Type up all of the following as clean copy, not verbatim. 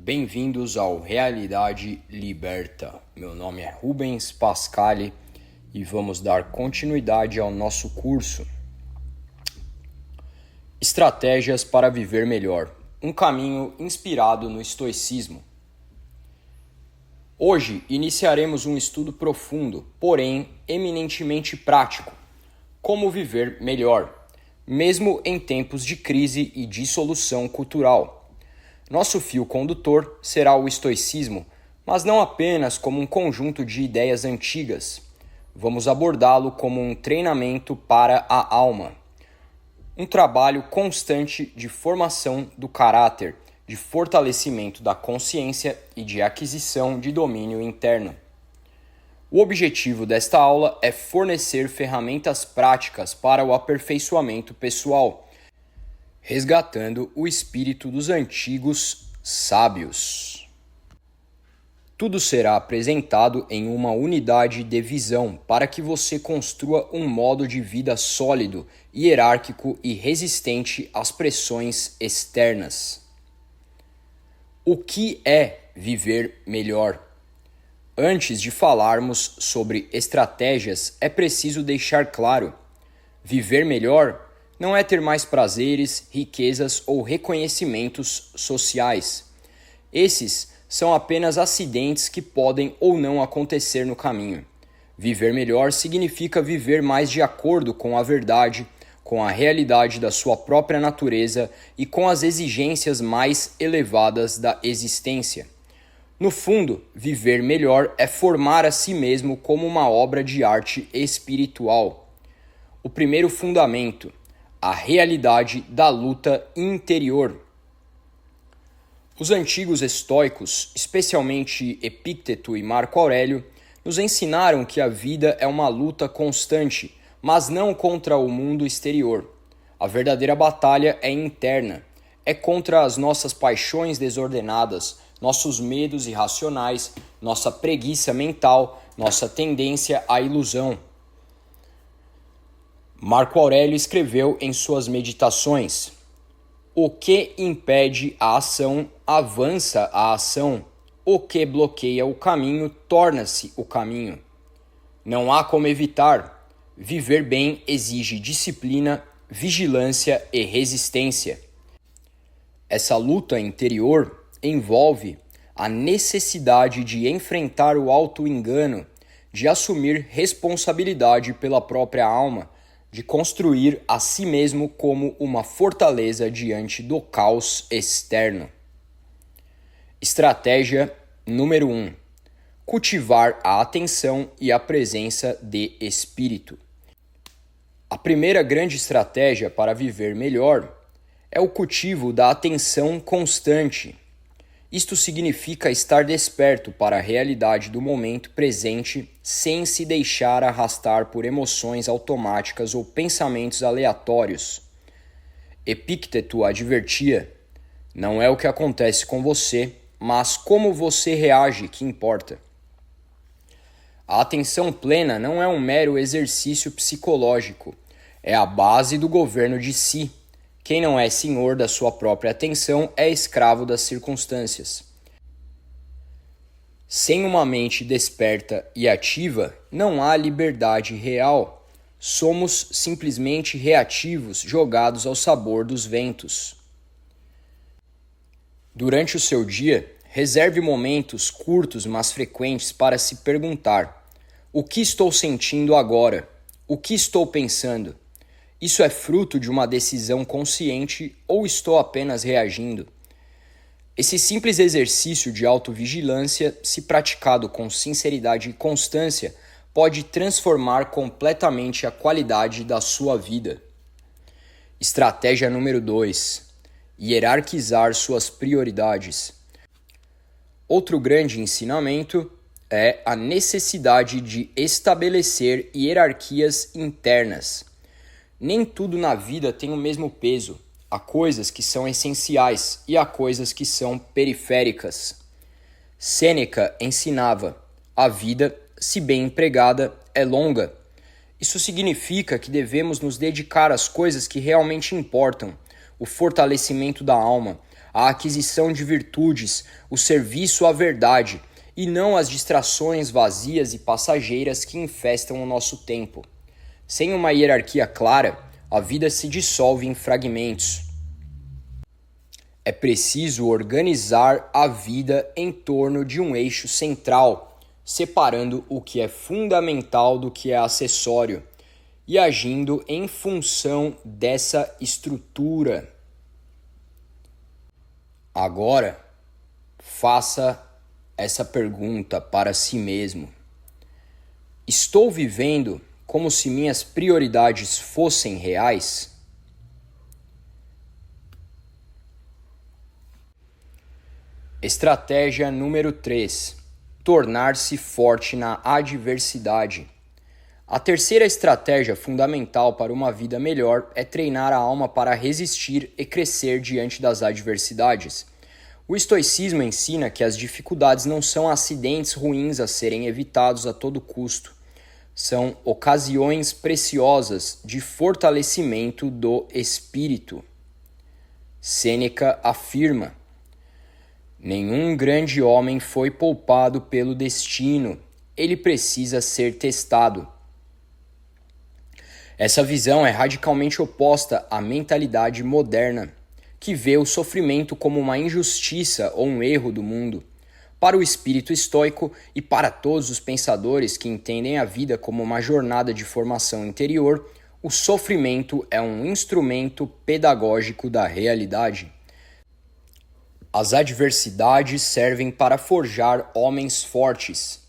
Bem-vindos ao Realidade Liberta. Meu nome é Rubens Pascali e vamos dar continuidade ao nosso curso Estratégias para Viver Melhor, um caminho inspirado no estoicismo. Hoje iniciaremos um estudo profundo, porém eminentemente prático. Como viver melhor, mesmo em tempos de crise e dissolução cultural. Nosso fio condutor será o estoicismo, mas não apenas como um conjunto de ideias antigas. Vamos abordá-lo como um treinamento para a alma. Um trabalho constante de formação do caráter, de fortalecimento da consciência e de aquisição de domínio interno. O objetivo desta aula é fornecer ferramentas práticas para o aperfeiçoamento pessoal, resgatando o espírito dos antigos sábios. Tudo será apresentado em uma unidade de visão para que você construa um modo de vida sólido, hierárquico e resistente às pressões externas. O que é viver melhor? Antes de falarmos sobre estratégias, é preciso deixar claro: viver melhor não é ter mais prazeres, riquezas ou reconhecimentos sociais. Esses são apenas acidentes que podem ou não acontecer no caminho. Viver melhor significa viver mais de acordo com a verdade, com a realidade da sua própria natureza e com as exigências mais elevadas da existência. No fundo, viver melhor é formar a si mesmo como uma obra de arte espiritual. O primeiro fundamento: a realidade da luta interior. Os antigos estoicos, especialmente Epícteto e Marco Aurélio, nos ensinaram que a vida é uma luta constante, mas não contra o mundo exterior. A verdadeira batalha é interna, é contra as nossas paixões desordenadas, nossos medos irracionais, nossa preguiça mental, nossa tendência à ilusão. Marco Aurélio escreveu em suas meditações: o que impede a ação avança a ação, o que bloqueia o caminho torna-se o caminho. Não há como evitar. Viver bem exige disciplina, vigilância e resistência. Essa luta interior envolve a necessidade de enfrentar o auto-engano, de assumir responsabilidade pela própria alma, de construir a si mesmo como uma fortaleza diante do caos externo. Estratégia número 1. Cultivar a atenção e a presença de espírito. A primeira grande estratégia para viver melhor é o cultivo da atenção constante. Isto significa estar desperto para a realidade do momento presente sem se deixar arrastar por emoções automáticas ou pensamentos aleatórios. Epícteto advertia: não é o que acontece com você, mas como você reage que importa. A atenção plena não é um mero exercício psicológico, é a base do governo de si. Quem não é senhor da sua própria atenção é escravo das circunstâncias. Sem uma mente desperta e ativa, não há liberdade real. Somos simplesmente reativos, jogados ao sabor dos ventos. Durante o seu dia, reserve momentos curtos, mas frequentes para se perguntar: o que estou sentindo agora? O que estou pensando? Isso é fruto de uma decisão consciente ou estou apenas reagindo? Esse simples exercício de autovigilância, se praticado com sinceridade e constância, pode transformar completamente a qualidade da sua vida. Estratégia número 2. Hierarquizar suas prioridades. Outro grande ensinamento é a necessidade de estabelecer hierarquias internas. Nem tudo na vida tem o mesmo peso. Há coisas que são essenciais e há coisas que são periféricas. Sêneca ensinava: a vida, se bem empregada, é longa. Isso significa que devemos nos dedicar às coisas que realmente importam, o fortalecimento da alma, a aquisição de virtudes, o serviço à verdade, e não as distrações vazias e passageiras que infestam o nosso tempo. Sem uma hierarquia clara, a vida se dissolve em fragmentos. É preciso organizar a vida em torno de um eixo central, separando o que é fundamental do que é acessório e agindo em função dessa estrutura. Agora, faça essa pergunta para si mesmo: estou vivendo como se minhas prioridades fossem reais? Estratégia número 3. Tornar-se forte na adversidade. A terceira estratégia fundamental para uma vida melhor é treinar a alma para resistir e crescer diante das adversidades. O estoicismo ensina que as dificuldades não são acidentes ruins a serem evitados a todo custo. São ocasiões preciosas de fortalecimento do espírito. Sêneca afirma: nenhum grande homem foi poupado pelo destino, ele precisa ser testado. Essa visão é radicalmente oposta à mentalidade moderna, que vê o sofrimento como uma injustiça ou um erro do mundo. Para o espírito estoico e para todos os pensadores que entendem a vida como uma jornada de formação interior, o sofrimento é um instrumento pedagógico da realidade. As adversidades servem para forjar homens fortes.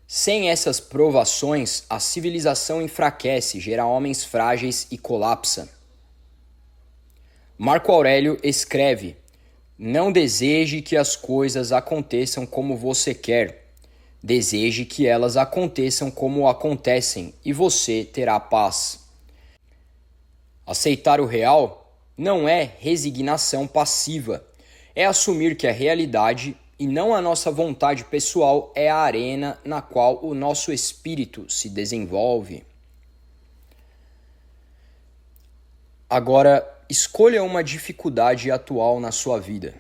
Sem essas provações, a civilização enfraquece, gera homens frágeis e colapsa. Marco Aurélio escreve: não deseje que as coisas aconteçam como você quer. Deseje que elas aconteçam como acontecem e você terá paz. Aceitar o real não é resignação passiva. É assumir que a realidade e não a nossa vontade pessoal é a arena na qual o nosso espírito se desenvolve. Agora, escolha uma dificuldade atual na sua vida.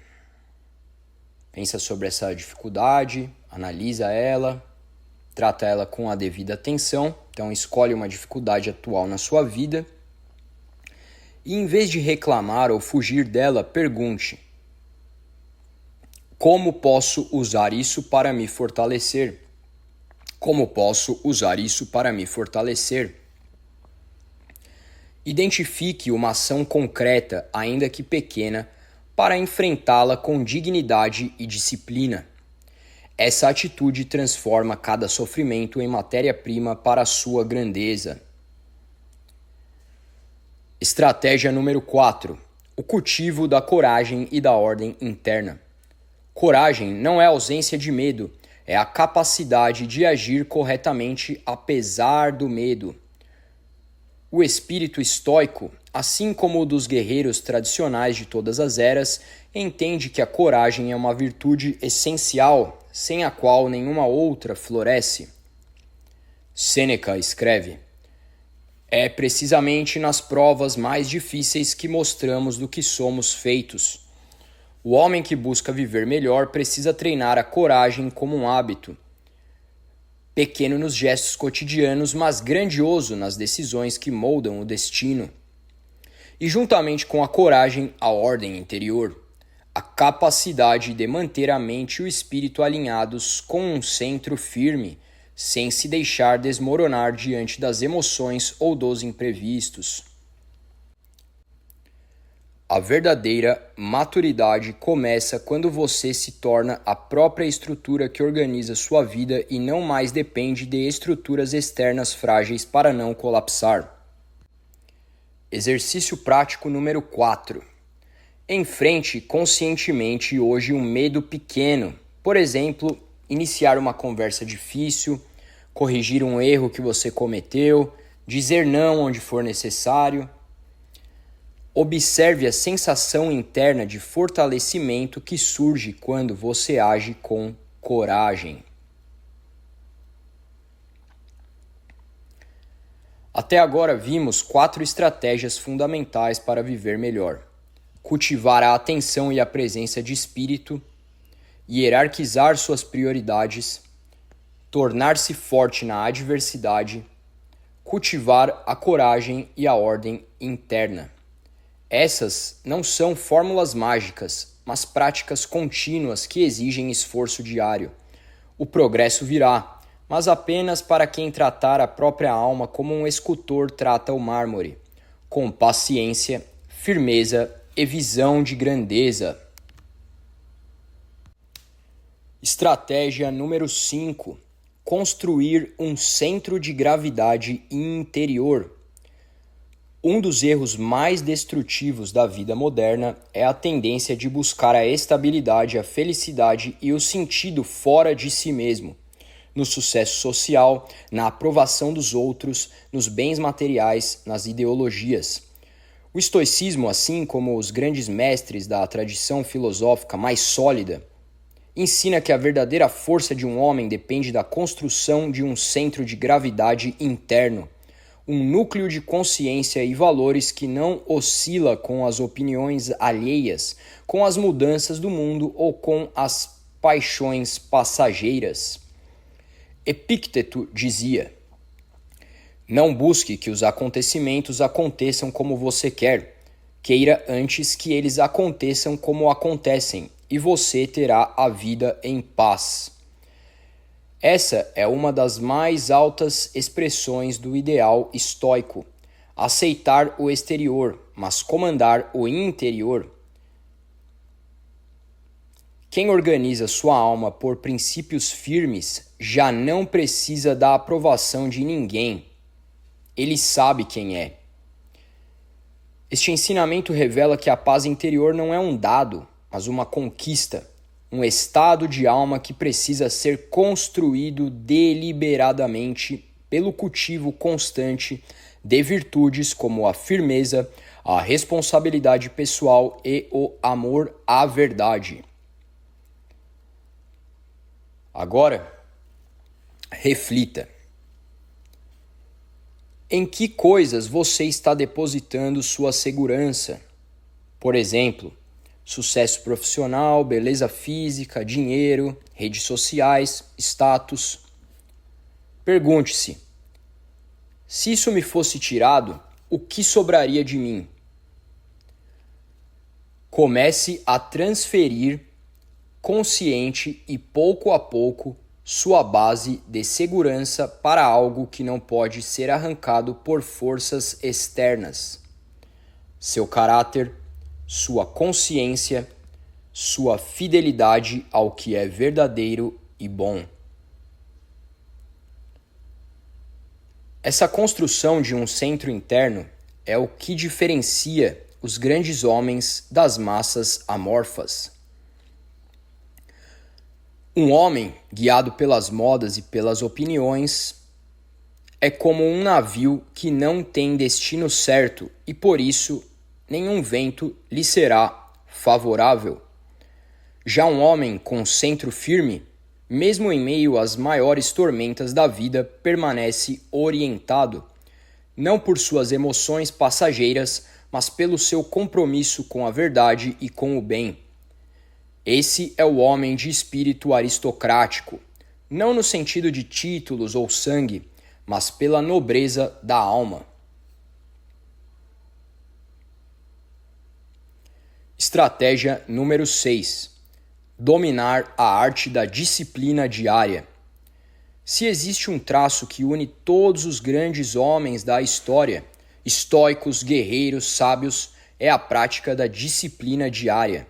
Pensa sobre essa dificuldade, analisa ela, trata ela com a devida atenção. Então, escolhe uma dificuldade atual na sua vida e, em vez de reclamar ou fugir dela, pergunte: como posso usar isso para me fortalecer? Como posso usar isso para me fortalecer? Identifique uma ação concreta, ainda que pequena, para enfrentá-la com dignidade e disciplina. Essa atitude transforma cada sofrimento em matéria-prima para a sua grandeza. Estratégia número 4. O cultivo da coragem e da ordem interna. Coragem não é ausência de medo, é a capacidade de agir corretamente apesar do medo. O espírito estoico, assim como o dos guerreiros tradicionais de todas as eras, entende que a coragem é uma virtude essencial, sem a qual nenhuma outra floresce. Sêneca escreve: é precisamente nas provas mais difíceis que mostramos do que somos feitos. O homem que busca viver melhor precisa treinar a coragem como um hábito. Pequeno nos gestos cotidianos, mas grandioso nas decisões que moldam o destino. E juntamente com a coragem, a ordem interior, a capacidade de manter a mente e o espírito alinhados com um centro firme, sem se deixar desmoronar diante das emoções ou dos imprevistos. A verdadeira maturidade começa quando você se torna a própria estrutura que organiza sua vida e não mais depende de estruturas externas frágeis para não colapsar. Exercício prático número 4. Enfrente conscientemente hoje um medo pequeno. Por exemplo, iniciar uma conversa difícil, corrigir um erro que você cometeu, dizer não onde for necessário. Observe a sensação interna de fortalecimento que surge quando você age com coragem. Até agora vimos 4 estratégias fundamentais para viver melhor. cultivar a atenção e a presença de espírito, hierarquizar suas prioridades, tornar-se forte na adversidade, cultivar a coragem e a ordem interna. Essas não são fórmulas mágicas, mas práticas contínuas que exigem esforço diário. O progresso virá, mas apenas para quem tratar a própria alma como um escultor trata o mármore, com paciência, firmeza e visão de grandeza. Estratégia número 5. Construir um centro de gravidade interior. Um dos erros mais destrutivos da vida moderna é a tendência de buscar a estabilidade, a felicidade e o sentido fora de si mesmo, no sucesso social, na aprovação dos outros, nos bens materiais, nas ideologias. O estoicismo, assim como os grandes mestres da tradição filosófica mais sólida, ensina que a verdadeira força de um homem depende da construção de um centro de gravidade interno, um núcleo de consciência e valores que não oscila com as opiniões alheias, com as mudanças do mundo ou com as paixões passageiras. Epícteto dizia: não busque que os acontecimentos aconteçam como você quer, queira antes que eles aconteçam como acontecem, e você terá a vida em paz. Essa é uma das mais altas expressões do ideal estoico: aceitar o exterior, mas comandar o interior. Quem organiza sua alma por princípios firmes já não precisa da aprovação de ninguém. Ele sabe quem é. Este ensinamento revela que a paz interior não é um dado, mas uma conquista, um estado de alma que precisa ser construído deliberadamente pelo cultivo constante de virtudes como a firmeza, a responsabilidade pessoal e o amor à verdade. Agora, reflita. Em que coisas você está depositando sua segurança? Por exemplo, sucesso profissional, beleza física, dinheiro, redes sociais, status. Pergunte-se: se isso me fosse tirado, o que sobraria de mim? Comece a transferir consciente e pouco a pouco sua base de segurança para algo que não pode ser arrancado por forças externas. Seu caráter, sua consciência, sua fidelidade ao que é verdadeiro e bom. Essa construção de um centro interno é o que diferencia os grandes homens das massas amorfas. Um homem, guiado pelas modas e pelas opiniões, é como um navio que não tem destino certo e, por isso, nenhum vento lhe será favorável. Já um homem com centro firme, mesmo em meio às maiores tormentas da vida, permanece orientado, não por suas emoções passageiras, mas pelo seu compromisso com a verdade e com o bem. Esse é o homem de espírito aristocrático, não no sentido de títulos ou sangue, mas pela nobreza da alma. Estratégia número 6. Dominar a arte da disciplina diária. Se existe um traço que une todos os grandes homens da história, estoicos, guerreiros, sábios, é a prática da disciplina diária.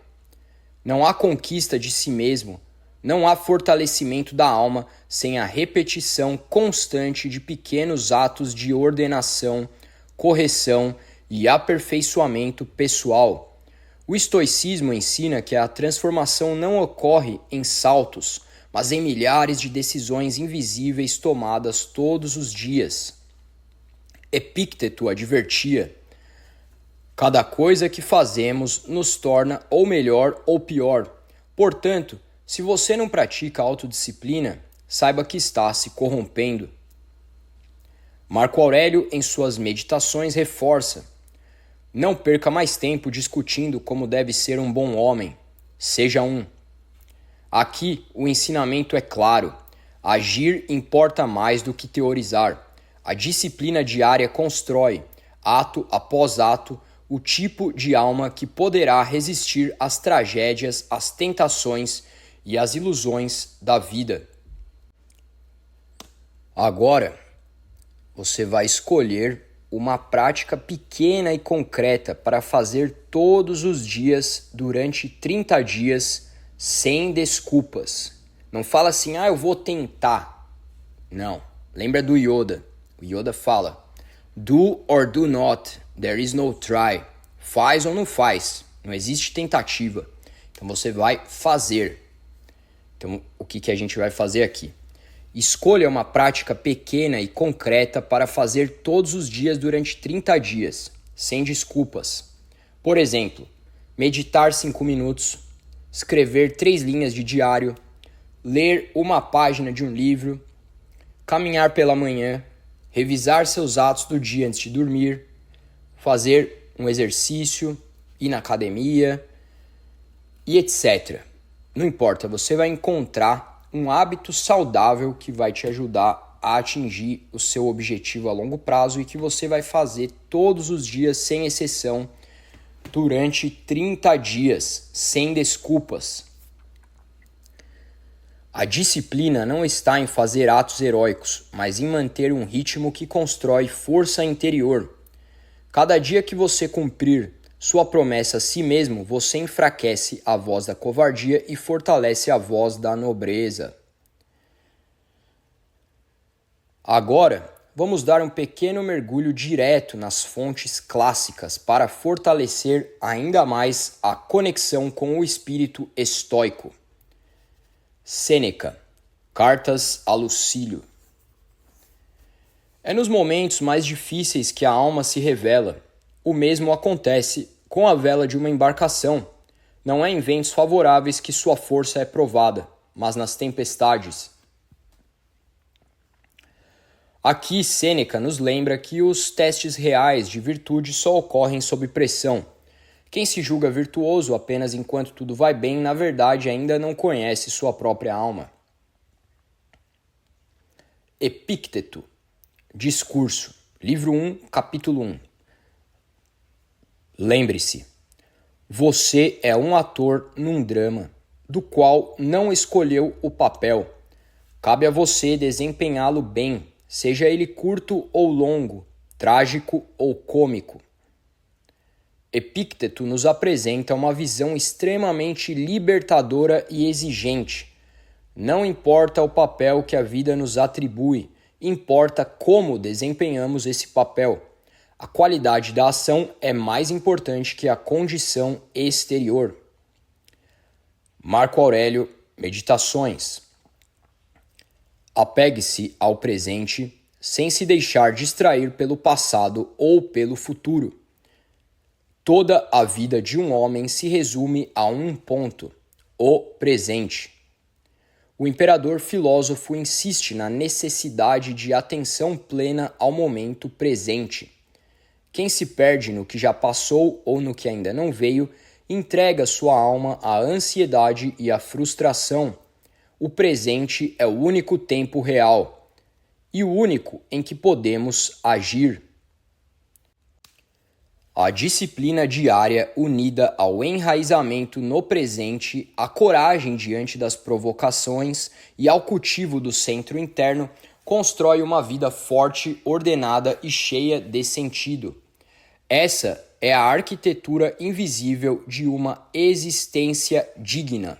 Não há conquista de si mesmo, não há fortalecimento da alma sem a repetição constante de pequenos atos de ordenação, correção e aperfeiçoamento pessoal. O estoicismo ensina que a transformação não ocorre em saltos, mas em milhares de decisões invisíveis tomadas todos os dias. Epícteto advertia: cada coisa que fazemos nos torna ou melhor ou pior. Portanto, se você não pratica autodisciplina, saiba que está se corrompendo. Marco Aurélio, em suas meditações, reforça: Não perca mais tempo discutindo como deve ser um bom homem. Seja um. Aqui o ensinamento é claro. Agir importa mais do que teorizar. A disciplina diária constrói, ato após ato, o tipo de alma que poderá resistir às tragédias, às tentações e às ilusões da vida. Agora, você vai escolher uma prática pequena e concreta para fazer todos os dias durante 30 dias sem desculpas. Não fala assim, eu vou tentar. Não, lembra do Yoda. O Yoda fala, do or do not, there is no try. Faz ou não faz, não existe tentativa. Então você vai fazer. Então o que a gente vai fazer aqui? Escolha uma prática pequena e concreta para fazer todos os dias durante 30 dias, sem desculpas. Por exemplo, meditar 5 minutos, escrever 3 linhas de diário, ler uma página de um livro, caminhar pela manhã, revisar seus atos do dia antes de dormir, fazer um exercício, ir na academia e etc. Não importa, você vai encontrar um hábito saudável que vai te ajudar a atingir o seu objetivo a longo prazo e que você vai fazer todos os dias, sem exceção, durante 30 dias, sem desculpas. A disciplina não está em fazer atos heróicos, mas em manter um ritmo que constrói força interior. Cada dia que você cumprir sua promessa a si mesmo, você enfraquece a voz da covardia e fortalece a voz da nobreza. Agora, vamos dar um pequeno mergulho direto nas fontes clássicas para fortalecer ainda mais a conexão com o espírito estoico. Sêneca, Cartas a Lucílio. É nos momentos mais difíceis que a alma se revela. O mesmo acontece com a vela de uma embarcação. Não é em ventos favoráveis que sua força é provada, mas nas tempestades. Aqui, Sêneca nos lembra que os testes reais de virtude só ocorrem sob pressão. Quem se julga virtuoso apenas enquanto tudo vai bem, na verdade ainda não conhece sua própria alma. Epícteto, Discurso, livro 1, capítulo 1. Lembre-se, você é um ator num drama, do qual não escolheu o papel. Cabe a você desempenhá-lo bem, seja ele curto ou longo, trágico ou cômico. Epícteto nos apresenta uma visão extremamente libertadora e exigente. Não importa o papel que a vida nos atribui, importa como desempenhamos esse papel. A qualidade da ação é mais importante que a condição exterior. Marco Aurélio, Meditações. Apegue-se ao presente sem se deixar distrair pelo passado ou pelo futuro. Toda a vida de um homem se resume a um ponto, o presente. O imperador filósofo insiste na necessidade de atenção plena ao momento presente. Quem se perde no que já passou ou no que ainda não veio, entrega sua alma à ansiedade e à frustração. O presente é o único tempo real e o único em que podemos agir. A disciplina diária unida ao enraizamento no presente, à coragem diante das provocações e ao cultivo do centro interno, constrói uma vida forte, ordenada e cheia de sentido. Essa é a arquitetura invisível de uma existência digna.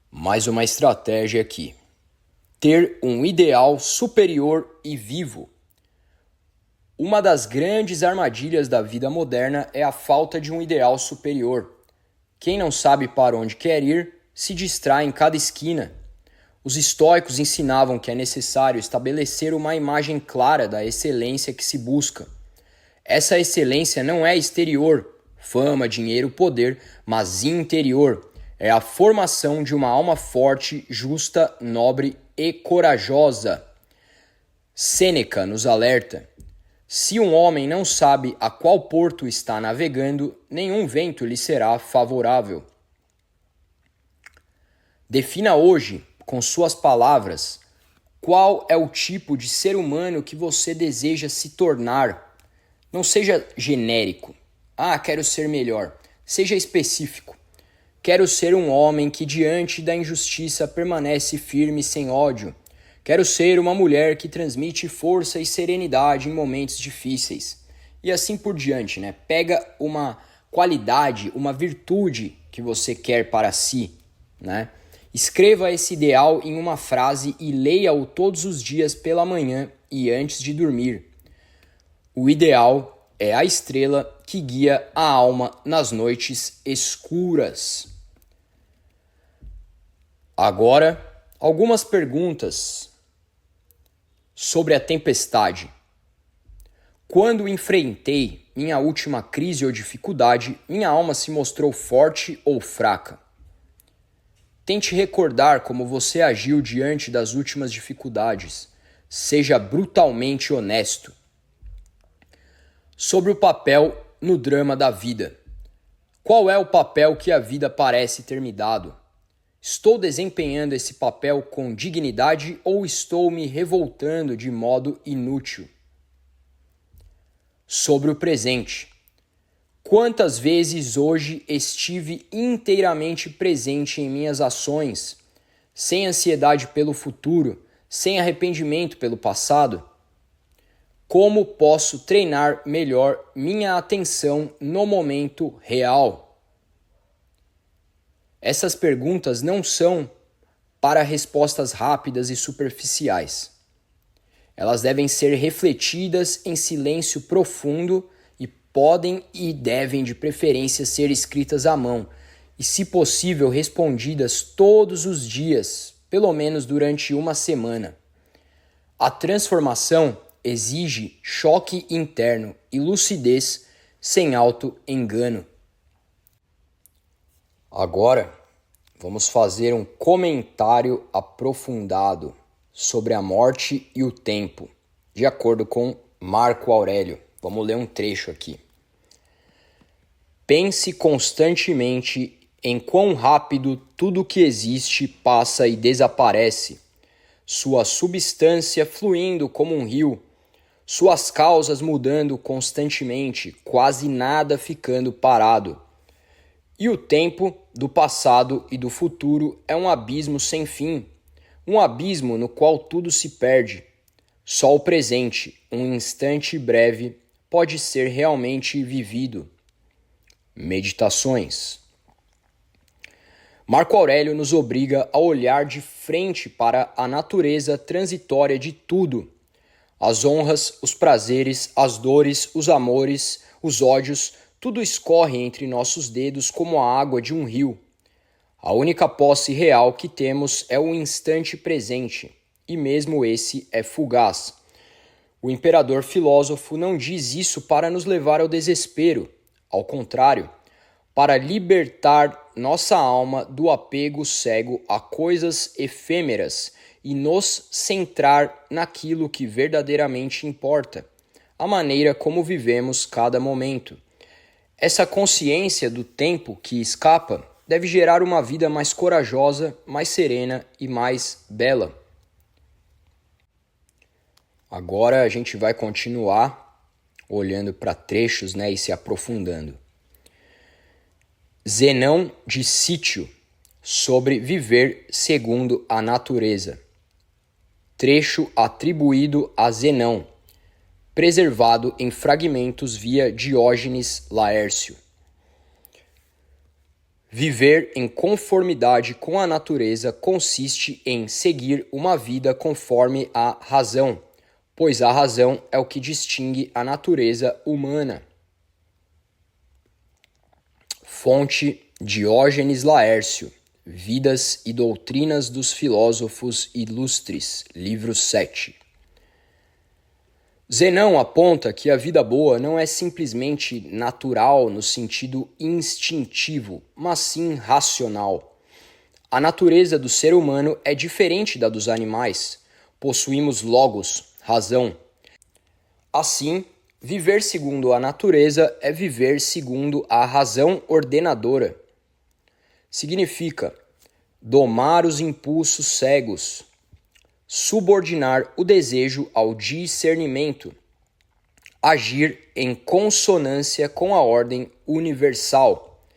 Mais uma estratégia aqui. Ter um ideal superior e vivo. Uma das grandes armadilhas da vida moderna é a falta de um ideal superior. Quem não sabe para onde quer ir, se distrai em cada esquina. Os estoicos ensinavam que é necessário estabelecer uma imagem clara da excelência que se busca. Essa excelência não é exterior, fama, dinheiro, poder, mas interior. É a formação de uma alma forte, justa, nobre e corajosa. Sêneca nos alerta: Se um homem não sabe a qual porto está navegando, nenhum vento lhe será favorável. Defina hoje, com suas palavras, qual é o tipo de ser humano que você deseja se tornar. Não seja genérico. Quero ser melhor. Seja específico. Quero ser um homem que diante da injustiça permanece firme sem ódio. Quero ser uma mulher que transmite força e serenidade em momentos difíceis. E assim por diante, né? Pega uma qualidade, uma virtude que você quer para si, né? Escreva esse ideal em uma frase e leia-o todos os dias pela manhã e antes de dormir. O ideal é a estrela que guia a alma nas noites escuras. Agora, algumas perguntas sobre a tempestade. Quando enfrentei minha última crise ou dificuldade, minha alma se mostrou forte ou fraca? Tente recordar como você agiu diante das últimas dificuldades. Seja brutalmente honesto. Sobre o papel no drama da vida. Qual é o papel que a vida parece ter me dado? Estou desempenhando esse papel com dignidade ou estou me revoltando de modo inútil? Sobre o presente. Quantas vezes hoje estive inteiramente presente em minhas ações, sem ansiedade pelo futuro, sem arrependimento pelo passado? Como posso treinar melhor minha atenção no momento real? Essas perguntas não são para respostas rápidas e superficiais. Elas devem ser refletidas em silêncio profundo e podem e devem, de preferência, ser escritas à mão e, se possível, respondidas todos os dias, pelo menos durante uma semana. A transformação exige choque interno e lucidez sem auto-engano. Agora, vamos fazer um comentário aprofundado sobre a morte e o tempo, de acordo com Marco Aurélio. Vamos ler um trecho aqui. Pense constantemente em quão rápido tudo que existe passa e desaparece, sua substância fluindo como um rio, suas causas mudando constantemente, quase nada ficando parado. E o tempo do passado e do futuro é um abismo sem fim, um abismo no qual tudo se perde. Só o presente, um instante breve, pode ser realmente vivido. Meditações. Marco Aurélio nos obriga a olhar de frente para a natureza transitória de tudo. As honras, os prazeres, as dores, os amores, os ódios, tudo escorre entre nossos dedos como a água de um rio. A única posse real que temos é o instante presente, e mesmo esse é fugaz. O imperador filósofo não diz isso para nos levar ao desespero, ao contrário, para libertar nossa alma do apego cego a coisas efêmeras e nos centrar naquilo que verdadeiramente importa, a maneira como vivemos cada momento. Essa consciência do tempo que escapa deve gerar uma vida mais corajosa, mais serena e mais bela. Agora a gente vai continuar olhando para trechos, e se aprofundando. Zenão de Sítio, sobre viver segundo a natureza. Trecho atribuído a Zenão, preservado em fragmentos via Diógenes Laércio. Viver em conformidade com a natureza consiste em seguir uma vida conforme a razão, pois a razão é o que distingue a natureza humana. Fonte Diógenes Laércio, Vidas e Doutrinas dos Filósofos Ilustres, livro 7. Zenão aponta que a vida boa não é simplesmente natural no sentido instintivo, mas sim racional. A natureza do ser humano é diferente da dos animais. Possuímos logos, razão. Assim, Viver segundo a natureza é viver segundo a razão ordenadora. Significa domar os impulsos cegos, subordinar o desejo ao discernimento, agir em consonância com a ordem universal.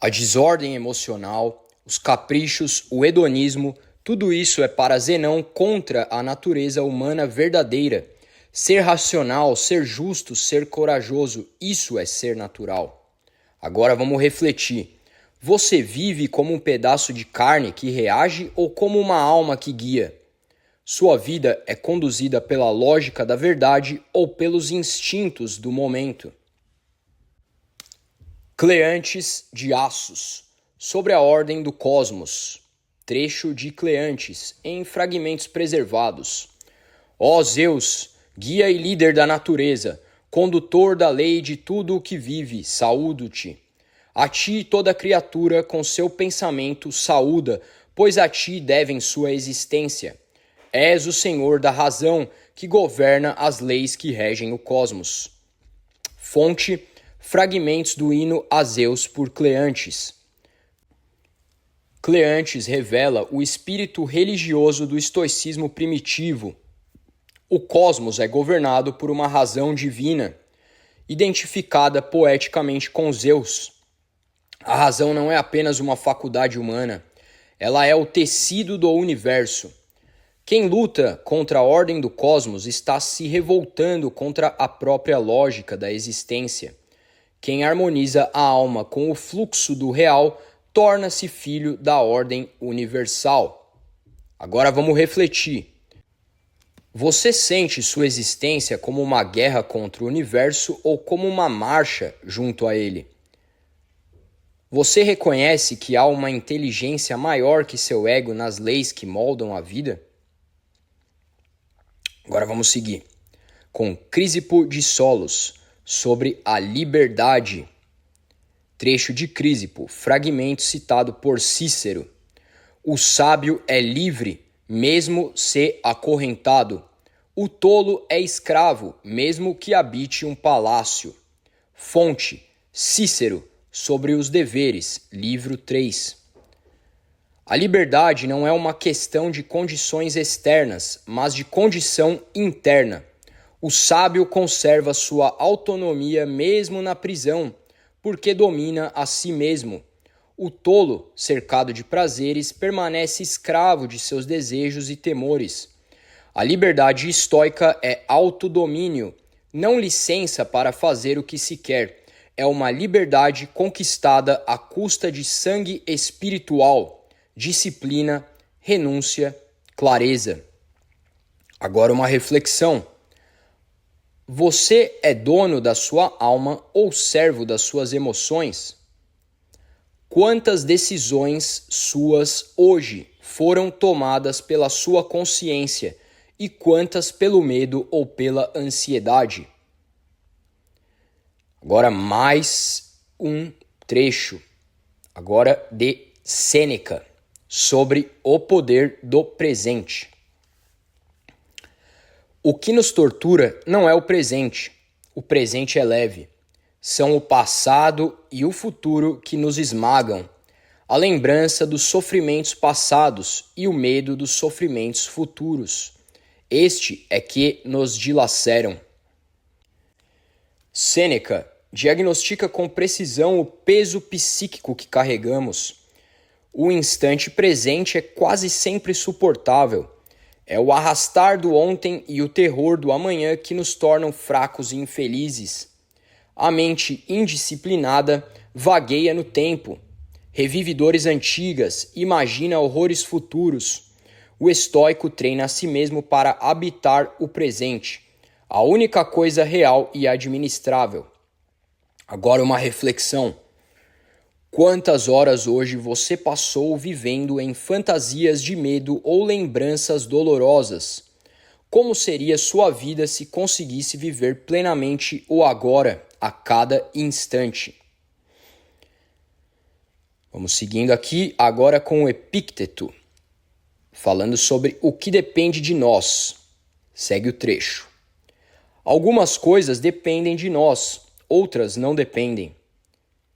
A desordem emocional, os caprichos, o hedonismo, tudo isso é para Zenão contra a natureza humana verdadeira. Ser racional, ser justo, ser corajoso, isso é ser natural. Agora vamos refletir. Você vive como um pedaço de carne que reage ou como uma alma que guia? Sua vida é conduzida pela lógica da verdade ou pelos instintos do momento? Cleantes de Assos, sobre a ordem do cosmos. Trecho de Cleantes, em fragmentos preservados. Ó Zeus, guia e líder da natureza, condutor da lei de tudo o que vive, saúdo-te. A ti toda criatura com seu pensamento saúda, pois a ti devem sua existência. És o Senhor da razão que governa as leis que regem o cosmos. Fonte, fragmentos do hino a Zeus por Cleantes. Cleantes revela o espírito religioso do estoicismo primitivo. O cosmos é governado por uma razão divina, identificada poeticamente com Zeus. A razão não é apenas uma faculdade humana, ela é o tecido do universo. Quem luta contra a ordem do cosmos está se revoltando contra a própria lógica da existência. Quem harmoniza a alma com o fluxo do real torna-se filho da ordem universal. Agora vamos refletir. Você sente sua existência como uma guerra contra o universo ou como uma marcha junto a ele? Você reconhece que há uma inteligência maior que seu ego nas leis que moldam a vida? Agora vamos seguir com Crisipo de Solos, sobre a liberdade. Trecho de Crisipo, fragmento citado por Cícero. O sábio é livre, mesmo se acorrentado. O tolo é escravo, mesmo que habite um palácio. Fonte, Cícero, sobre os deveres, livro 3. A liberdade não é uma questão de condições externas, mas de condição interna. O sábio conserva sua autonomia mesmo na prisão, porque domina a si mesmo. O tolo, cercado de prazeres, permanece escravo de seus desejos e temores. A liberdade estoica é autodomínio, não licença para fazer o que se quer. É uma liberdade conquistada à custa de sangue espiritual, disciplina, renúncia, clareza. Agora uma reflexão. Você é dono da sua alma ou servo das suas emoções? Quantas decisões suas hoje foram tomadas pela sua consciência e quantas pelo medo ou pela ansiedade? Agora mais um trecho, agora de Sêneca, sobre o poder do presente. O que nos tortura não é o presente é leve. São o passado e o futuro que nos esmagam, a lembrança dos sofrimentos passados e o medo dos sofrimentos futuros. Este é que nos dilaceram. Sêneca diagnostica com precisão o peso psíquico que carregamos. O instante presente é quase sempre suportável. É o arrastar do ontem e o terror do amanhã que nos tornam fracos e infelizes. A mente indisciplinada vagueia no tempo, revive dores antigas, imagina horrores futuros. O estoico treina a si mesmo para habitar o presente, a única coisa real e administrável. Agora uma reflexão. Quantas horas hoje você passou vivendo em fantasias de medo ou lembranças dolorosas? Como seria sua vida se conseguisse viver plenamente o agora, a cada instante? Vamos seguindo aqui agora com o Epícteto, falando sobre o que depende de nós. Segue o trecho. Algumas coisas dependem de nós, outras não dependem.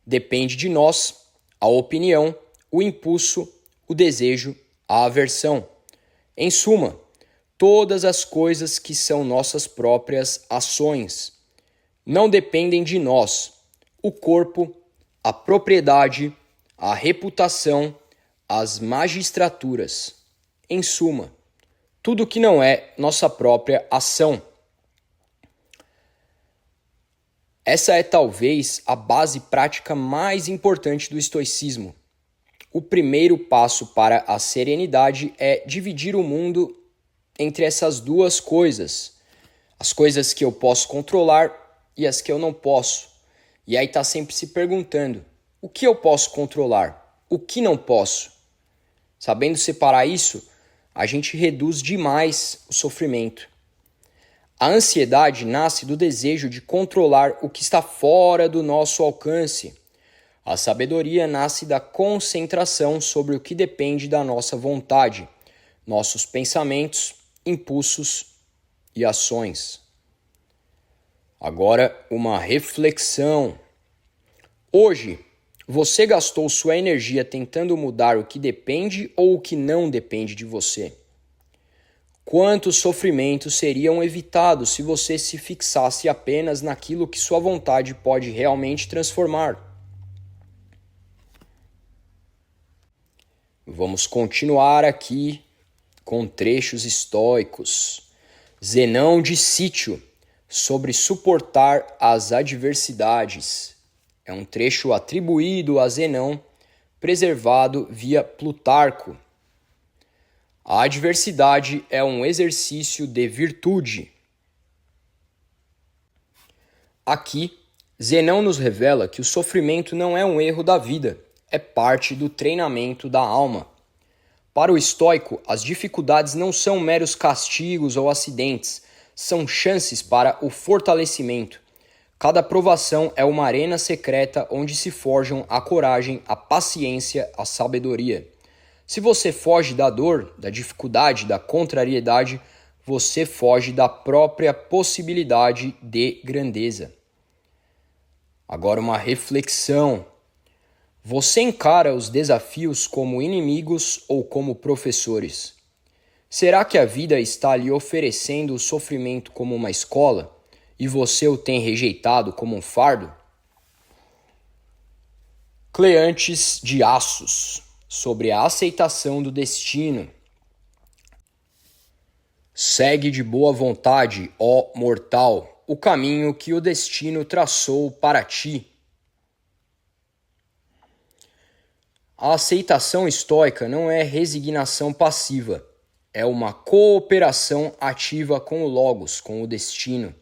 Depende de nós a opinião, o impulso, o desejo, a aversão. Em suma, todas as coisas que são nossas próprias ações não dependem de nós. O corpo, a propriedade, a reputação, as magistraturas. Em suma, tudo que não é nossa própria ação. Essa é talvez a base prática mais importante do estoicismo. O primeiro passo para a serenidade é dividir o mundo entre essas duas coisas. As coisas que eu posso controlar e as que eu não posso. E aí está sempre se perguntando, o que eu posso controlar? O que não posso? Sabendo separar isso, a gente reduz demais o sofrimento. A ansiedade nasce do desejo de controlar o que está fora do nosso alcance. A sabedoria nasce da concentração sobre o que depende da nossa vontade, nossos pensamentos, impulsos e ações. Agora, uma reflexão. Hoje, você gastou sua energia tentando mudar o que depende ou o que não depende de você? Quantos sofrimentos seriam evitados se você se fixasse apenas naquilo que sua vontade pode realmente transformar? Vamos continuar aqui com trechos estoicos. Zenão de Sítio, sobre suportar as adversidades. É um trecho atribuído a Zenão, preservado via Plutarco. A adversidade é um exercício de virtude. Aqui, Zenão nos revela que o sofrimento não é um erro da vida, é parte do treinamento da alma. Para o estoico, as dificuldades não são meros castigos ou acidentes, são chances para o fortalecimento. Cada provação é uma arena secreta onde se forjam a coragem, a paciência, a sabedoria. Se você foge da dor, da dificuldade, da contrariedade, você foge da própria possibilidade de grandeza. Agora uma reflexão. Você encara os desafios como inimigos ou como professores? Será que a vida está lhe oferecendo o sofrimento como uma escola e você o tem rejeitado como um fardo? Cleantes de Assos, sobre a aceitação do destino. Segue de boa vontade, ó mortal, o caminho que o destino traçou para ti. A aceitação estoica não é resignação passiva, é uma cooperação ativa com o Logos, com o destino.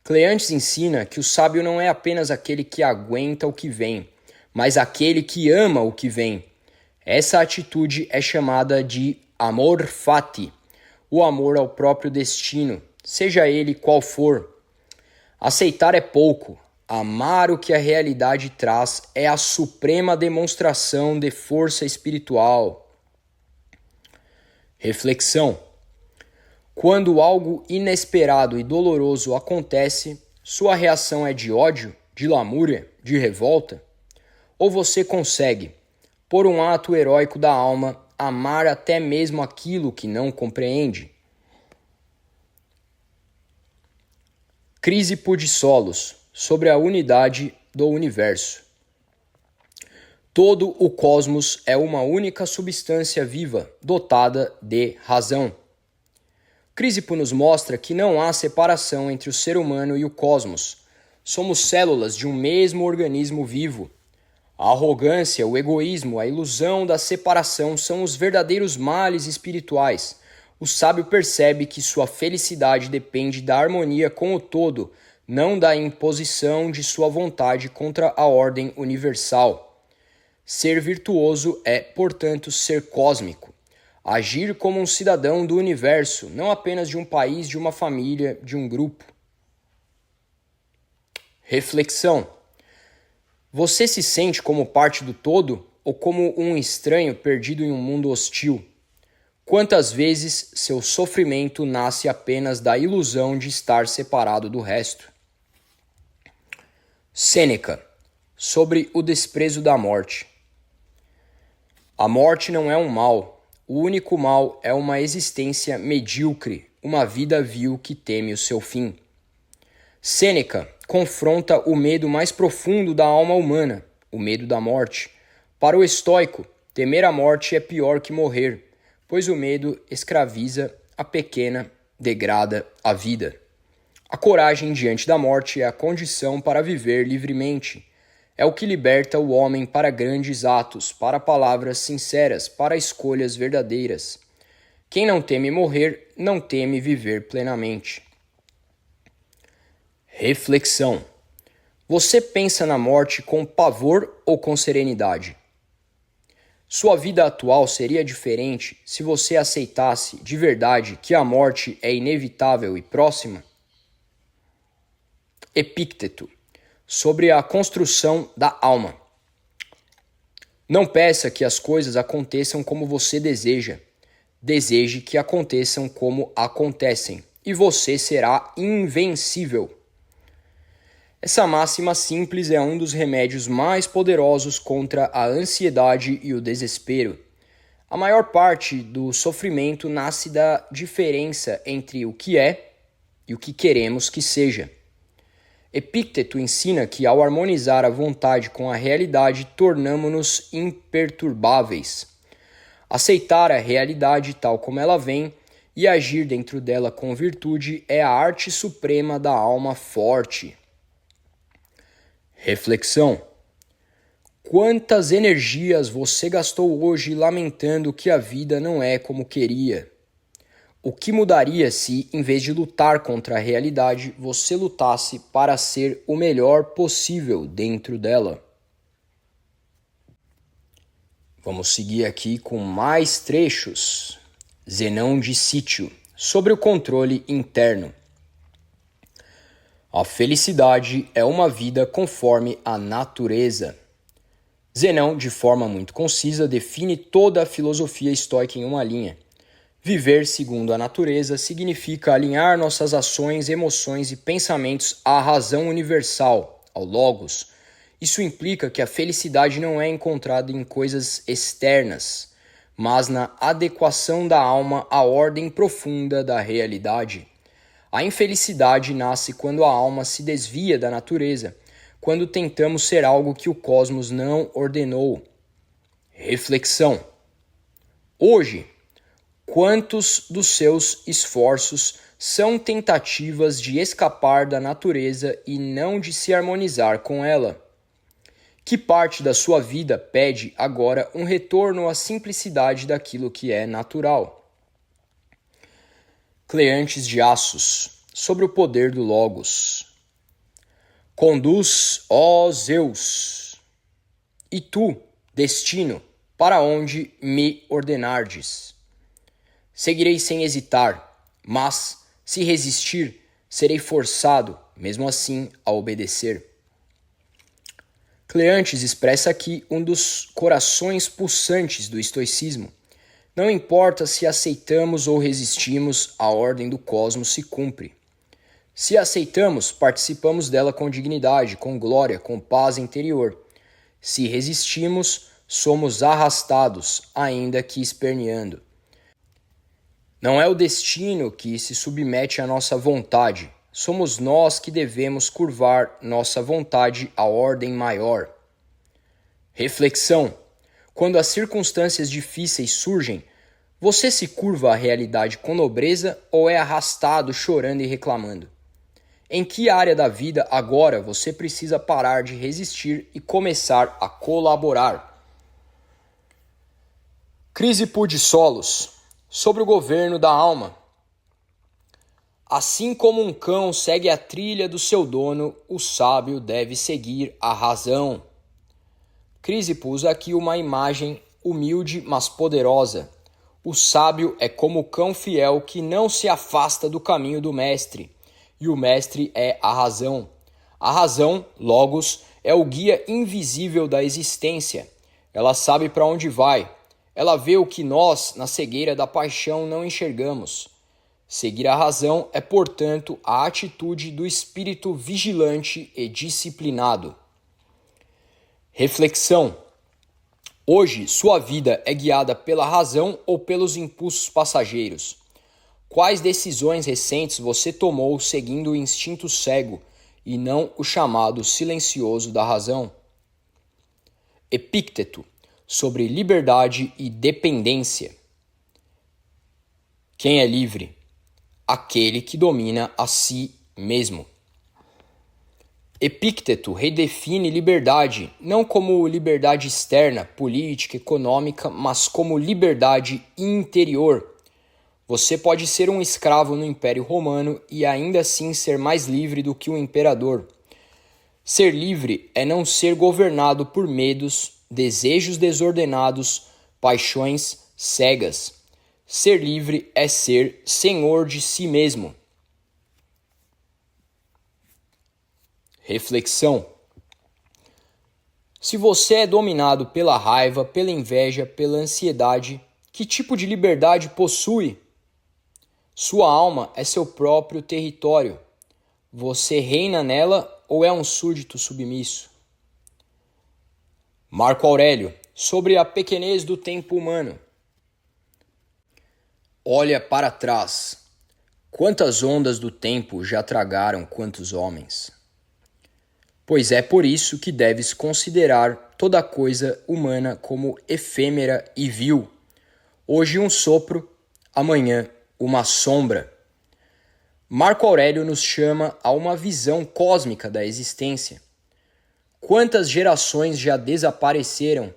Cleantes ensina que o sábio não é apenas aquele que aguenta o que vem, mas aquele que ama o que vem. Essa atitude é chamada de amor fati, o amor ao próprio destino, seja ele qual for. Aceitar é pouco, amar o que a realidade traz é a suprema demonstração de força espiritual. Reflexão. Quando algo inesperado e doloroso acontece, sua reação é de ódio, de lamúria, de revolta? Ou você consegue, por um ato heróico da alma, amar até mesmo aquilo que não compreende? Crisipo de Solos, sobre a unidade do universo. Todo o cosmos é uma única substância viva, dotada de razão. Crisipo nos mostra que não há separação entre o ser humano e o cosmos. Somos células de um mesmo organismo vivo. A arrogância, o egoísmo, a ilusão da separação são os verdadeiros males espirituais. O sábio percebe que sua felicidade depende da harmonia com o todo, não da imposição de sua vontade contra a ordem universal. Ser virtuoso é, portanto, ser cósmico. Agir como um cidadão do universo, não apenas de um país, de uma família, de um grupo. Reflexão. Você se sente como parte do todo ou como um estranho perdido em um mundo hostil? Quantas vezes seu sofrimento nasce apenas da ilusão de estar separado do resto? Sêneca, sobre o desprezo da morte. A morte não é um mal. O único mal é uma existência medíocre, uma vida vil que teme o seu fim. Sêneca confronta o medo mais profundo da alma humana, o medo da morte. Para o estoico, temer a morte é pior que morrer, pois o medo escraviza a pequena, degrada a vida. A coragem diante da morte é a condição para viver livremente. É o que liberta o homem para grandes atos, para palavras sinceras, para escolhas verdadeiras. Quem não teme morrer, não teme viver plenamente. Reflexão. Você pensa na morte com pavor ou com serenidade? Sua vida atual seria diferente se você aceitasse de verdade que a morte é inevitável e próxima? Epícteto, sobre a construção da alma. Não peça que as coisas aconteçam como você deseja. Deseje que aconteçam como acontecem, e você será invencível. Essa máxima simples é um dos remédios mais poderosos contra a ansiedade e o desespero. A maior parte do sofrimento nasce da diferença entre o que é e o que queremos que seja. Epícteto ensina que, ao harmonizar a vontade com a realidade, tornamo-nos imperturbáveis. Aceitar a realidade tal como ela vem e agir dentro dela com virtude é a arte suprema da alma forte. Reflexão. Quantas energias você gastou hoje lamentando que a vida não é como queria? O que mudaria se, em vez de lutar contra a realidade, você lutasse para ser o melhor possível dentro dela? Vamos seguir aqui com mais trechos. Zenão de Sítio, sobre o controle interno. A felicidade é uma vida conforme a natureza. Zenão, de forma muito concisa, define toda a filosofia estoica em uma linha. Viver segundo a natureza significa alinhar nossas ações, emoções e pensamentos à razão universal, ao Logos. Isso implica que a felicidade não é encontrada em coisas externas, mas na adequação da alma à ordem profunda da realidade. A infelicidade nasce quando a alma se desvia da natureza, quando tentamos ser algo que o cosmos não ordenou. Reflexão. Hoje, quantos dos seus esforços são tentativas de escapar da natureza e não de se harmonizar com ela? Que parte da sua vida pede agora um retorno à simplicidade daquilo que é natural? Cleantes de Assos, sobre o poder do Logos. Conduz, ó Zeus, e tu, destino, para onde me ordenardes. Seguirei sem hesitar, mas, se resistir, serei forçado, mesmo assim, a obedecer. Cleantes expressa aqui um dos corações pulsantes do estoicismo. Não importa se aceitamos ou resistimos, a ordem do cosmos se cumpre. Se aceitamos, participamos dela com dignidade, com glória, com paz interior. Se resistimos, somos arrastados, ainda que esperneando. Não é o destino que se submete à nossa vontade. Somos nós que devemos curvar nossa vontade à ordem maior. Reflexão. Quando as circunstâncias difíceis surgem, você se curva à realidade com nobreza ou é arrastado chorando e reclamando? Em que área da vida agora você precisa parar de resistir e começar a colaborar? Crisipo de Solos, sobre o governo da alma. Assim como um cão segue a trilha do seu dono, o sábio deve seguir a razão. Crisipo usa aqui uma imagem humilde, mas poderosa. O sábio é como o cão fiel que não se afasta do caminho do mestre, e o mestre é a razão. A razão, Logos, é o guia invisível da existência. Ela sabe para onde vai. Ela vê o que nós, na cegueira da paixão, não enxergamos. Seguir a razão é, portanto, a atitude do espírito vigilante e disciplinado. Reflexão. Hoje, sua vida é guiada pela razão ou pelos impulsos passageiros? Quais decisões recentes você tomou seguindo o instinto cego e não o chamado silencioso da razão? Epícteto, sobre liberdade e dependência. Quem é livre? Aquele que domina a si mesmo. Epícteto redefine liberdade não como liberdade externa, política, econômica, mas como liberdade interior. Você pode ser um escravo no Império Romano e ainda assim ser mais livre do que o imperador. Ser livre é não ser governado por medos, desejos desordenados, paixões cegas. Ser livre é ser senhor de si mesmo. Reflexão. Se você é dominado pela raiva, pela inveja, pela ansiedade, que tipo de liberdade possui? Sua alma é seu próprio território. Você reina nela ou é um súdito submisso? Marco Aurélio, sobre a pequenez do tempo humano. Olha para trás. Quantas ondas do tempo já tragaram quantos homens? Pois é por isso que deves considerar toda coisa humana como efêmera e vil. Hoje um sopro, amanhã uma sombra. Marco Aurélio nos chama a uma visão cósmica da existência. Quantas gerações já desapareceram?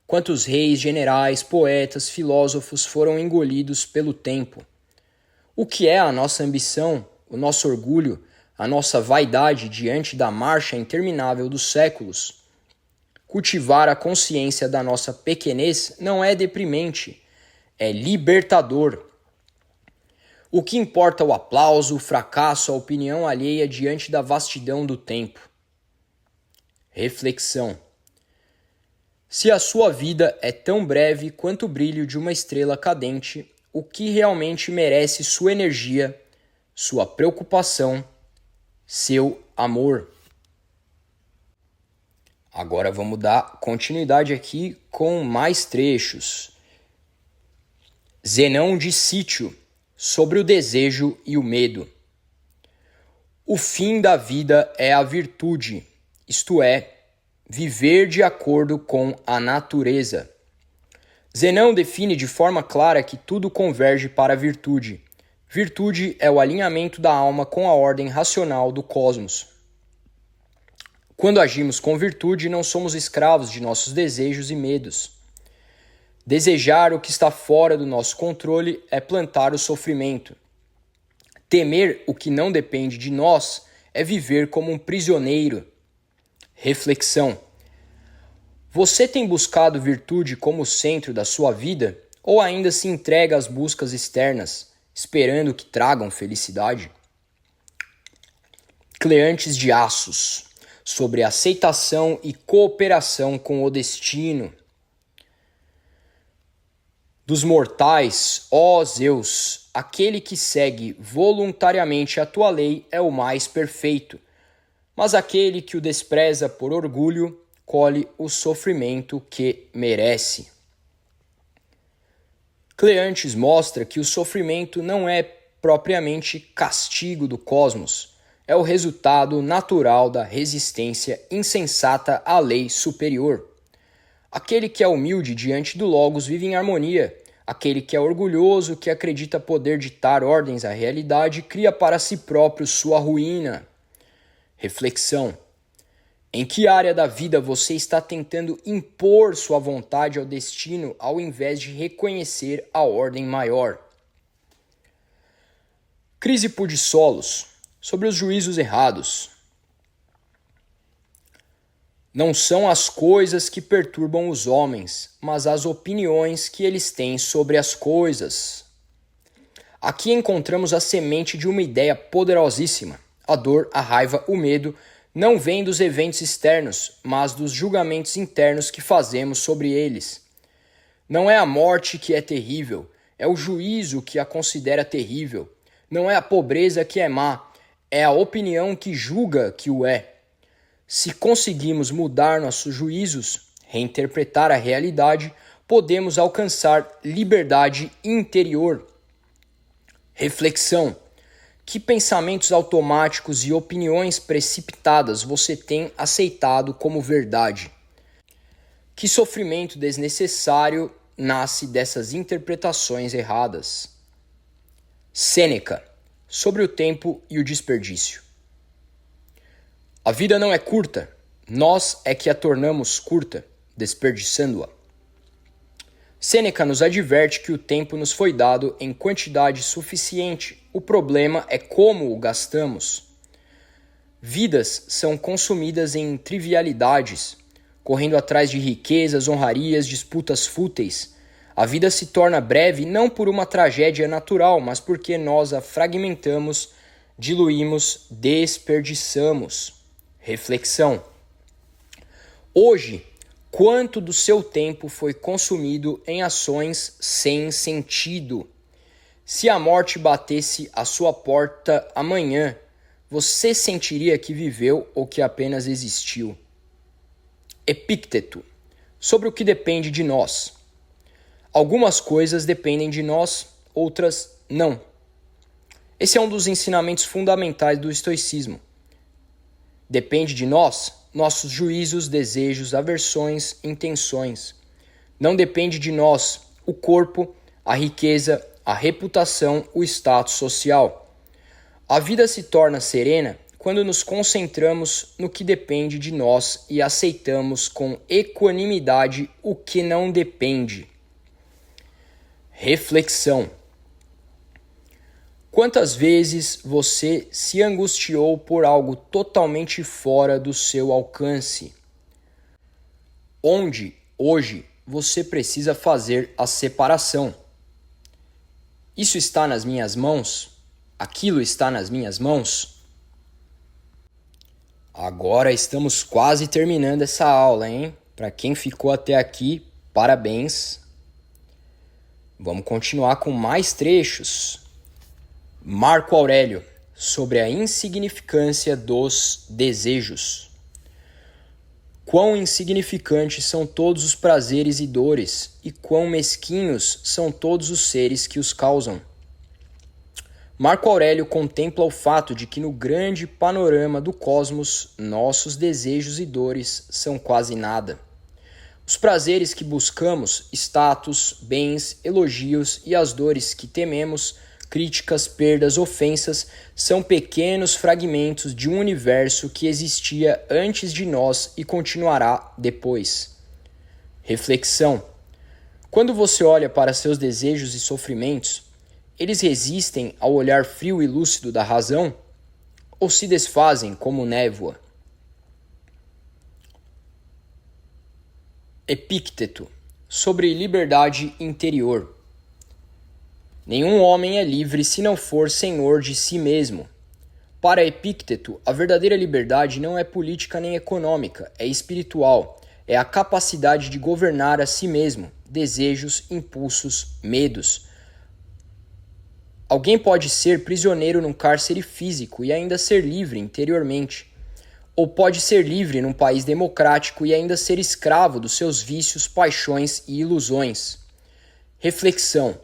Quantos reis, generais, poetas, filósofos foram engolidos pelo tempo? O que é a nossa ambição, o nosso orgulho, a nossa vaidade diante da marcha interminável dos séculos? Cultivar a consciência da nossa pequenez não é deprimente, é libertador. O que importa o aplauso, o fracasso, a opinião alheia diante da vastidão do tempo? Reflexão. Se a sua vida é tão breve quanto o brilho de uma estrela cadente, o que realmente merece sua energia, sua preocupação, seu amor? Agora vamos dar continuidade aqui com mais trechos. Zenão de Sítio, sobre o desejo e o medo. O fim da vida é a virtude, isto é, viver de acordo com a natureza. Zenão define de forma clara que tudo converge para a virtude. Virtude é o alinhamento da alma com a ordem racional do cosmos. Quando agimos com virtude, não somos escravos de nossos desejos e medos. Desejar o que está fora do nosso controle é plantar o sofrimento. Temer o que não depende de nós é viver como um prisioneiro. Reflexão. Você tem buscado virtude como centro da sua vida ou ainda se entrega às buscas externas, esperando que tragam felicidade? Cleantes de Assos, sobre aceitação e cooperação com o destino. Dos mortais, ó Zeus, aquele que segue voluntariamente a tua lei é o mais perfeito, mas aquele que o despreza por orgulho colhe o sofrimento que merece. Cleantes mostra que o sofrimento não é propriamente castigo do cosmos, é o resultado natural da resistência insensata à lei superior. Aquele que é humilde diante do Logos vive em harmonia. Aquele que é orgulhoso, que acredita poder ditar ordens à realidade, cria para si próprio sua ruína. Reflexão. Em que área da vida você está tentando impor sua vontade ao destino ao invés de reconhecer a ordem maior? Crisipo de Solos, sobre os juízos errados. Não são as coisas que perturbam os homens, mas as opiniões que eles têm sobre as coisas. Aqui encontramos a semente de uma ideia poderosíssima. A dor, a raiva, o medo não vêm dos eventos externos, mas dos julgamentos internos que fazemos sobre eles. Não é a morte que é terrível, é o juízo que a considera terrível. Não é a pobreza que é má, é a opinião que julga que o é. Se conseguimos mudar nossos juízos, reinterpretar a realidade, podemos alcançar liberdade interior. Reflexão. Que pensamentos automáticos e opiniões precipitadas você tem aceitado como verdade? Que sofrimento desnecessário nasce dessas interpretações erradas? Sêneca, sobre o tempo e o desperdício. A vida não é curta, nós é que a tornamos curta, desperdiçando-a. Sêneca nos adverte que o tempo nos foi dado em quantidade suficiente, o problema é como o gastamos. Vidas são consumidas em trivialidades, correndo atrás de riquezas, honrarias, disputas fúteis. A vida se torna breve não por uma tragédia natural, mas porque nós a fragmentamos, diluímos, desperdiçamos. Reflexão. Hoje, quanto do seu tempo foi consumido em ações sem sentido? Se a morte batesse à sua porta amanhã, você sentiria que viveu ou que apenas existiu? Epícteto. Sobre o que depende de nós. Algumas coisas dependem de nós, outras não. Esse é um dos ensinamentos fundamentais do estoicismo. Depende de nós, nossos juízos, desejos, aversões, intenções. Não depende de nós, o corpo, a riqueza, a reputação, o status social. A vida se torna serena quando nos concentramos no que depende de nós e aceitamos com equanimidade o que não depende. Reflexão. Quantas vezes você se angustiou por algo totalmente fora do seu alcance? Onde, hoje, você precisa fazer a separação? Isso está nas minhas mãos? Aquilo está nas minhas mãos? Agora estamos quase terminando essa aula, hein? Para quem ficou até aqui, parabéns. Vamos continuar com mais trechos. Marco Aurélio, sobre a insignificância dos desejos. Quão insignificantes são todos os prazeres e dores, e quão mesquinhos são todos os seres que os causam. Marco Aurélio contempla o fato de que no grande panorama do cosmos, nossos desejos e dores são quase nada. Os prazeres que buscamos, status, bens, elogios e as dores que tememos, críticas, perdas, ofensas, são pequenos fragmentos de um universo que existia antes de nós e continuará depois. Reflexão. Quando você olha para seus desejos e sofrimentos, eles resistem ao olhar frio e lúcido da razão ou se desfazem como névoa? Epícteto, sobre liberdade interior. Nenhum homem é livre se não for senhor de si mesmo. Para Epícteto, a verdadeira liberdade não é política nem econômica, é espiritual, é a capacidade de governar a si mesmo, desejos, impulsos, medos. Alguém pode ser prisioneiro num cárcere físico e ainda ser livre interiormente. Ou pode ser livre num país democrático e ainda ser escravo dos seus vícios, paixões e ilusões. Reflexão.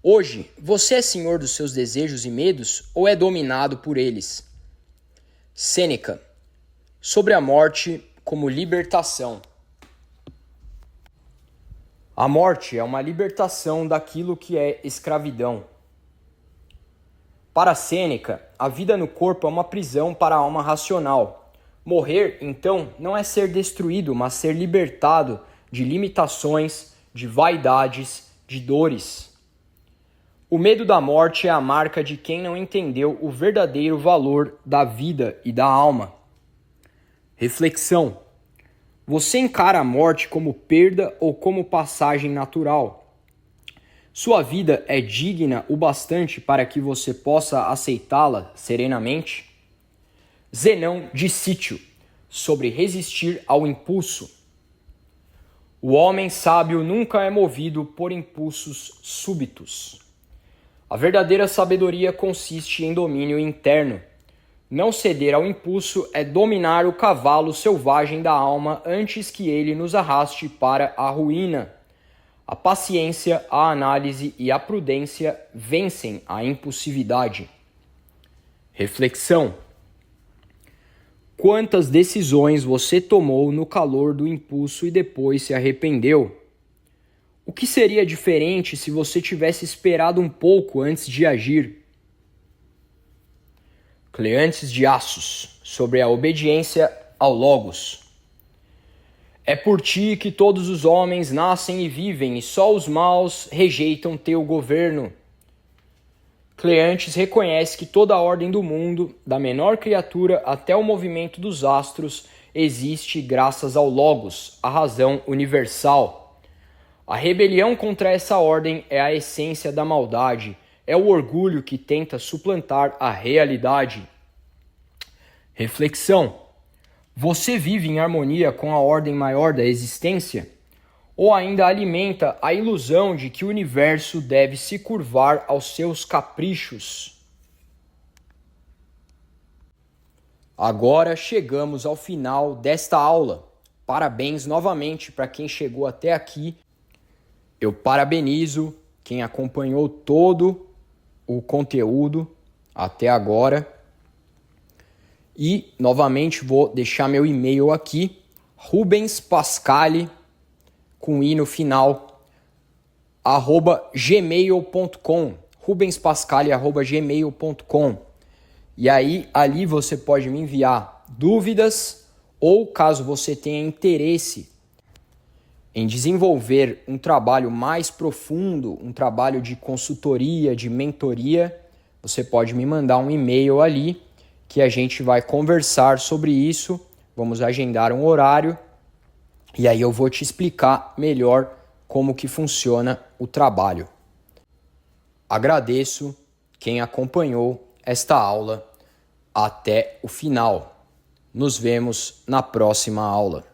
Hoje, você é senhor dos seus desejos e medos ou é dominado por eles? Sêneca, sobre a morte como libertação. A morte é uma libertação daquilo que é escravidão. Para Sêneca, a vida no corpo é uma prisão para a alma racional. Morrer, então, não é ser destruído, mas ser libertado de limitações, de vaidades, de dores. O medo da morte é a marca de quem não entendeu o verdadeiro valor da vida e da alma. Reflexão. Você encara a morte como perda ou como passagem natural? Sua vida é digna o bastante para que você possa aceitá-la serenamente? Zenão de Sítio, sobre resistir ao impulso. O homem sábio nunca é movido por impulsos súbitos. A verdadeira sabedoria consiste em domínio interno. Não ceder ao impulso é dominar o cavalo selvagem da alma antes que ele nos arraste para a ruína. A paciência, a análise e a prudência vencem a impulsividade. Reflexão. Quantas decisões você tomou no calor do impulso e depois se arrependeu? O que seria diferente se você tivesse esperado um pouco antes de agir? Cleantes de Assos, sobre a obediência ao Logos. É por ti que todos os homens nascem e vivem, e só os maus rejeitam teu governo. Cleantes reconhece que toda a ordem do mundo, da menor criatura até o movimento dos astros, existe graças ao Logos, a razão universal. A rebelião contra essa ordem é a essência da maldade, é o orgulho que tenta suplantar a realidade. Reflexão. Você vive em harmonia com a ordem maior da existência? Ou ainda alimenta a ilusão de que o universo deve se curvar aos seus caprichos? Agora chegamos ao final desta aula. Parabéns novamente para quem chegou até aqui. Eu parabenizo quem acompanhou todo o conteúdo até agora. E novamente vou deixar meu e-mail aqui, Rubens Pascali, com i no final, @gmail.com, rubenspascali@gmail.com. E aí, ali você pode me enviar dúvidas ou, caso você tenha interesse em desenvolver um trabalho mais profundo, um trabalho de consultoria, de mentoria, você pode me mandar um e-mail ali que a gente vai conversar sobre isso, vamos agendar um horário e aí eu vou te explicar melhor como que funciona o trabalho. Agradeço quem acompanhou esta aula até o final. Nos vemos na próxima aula.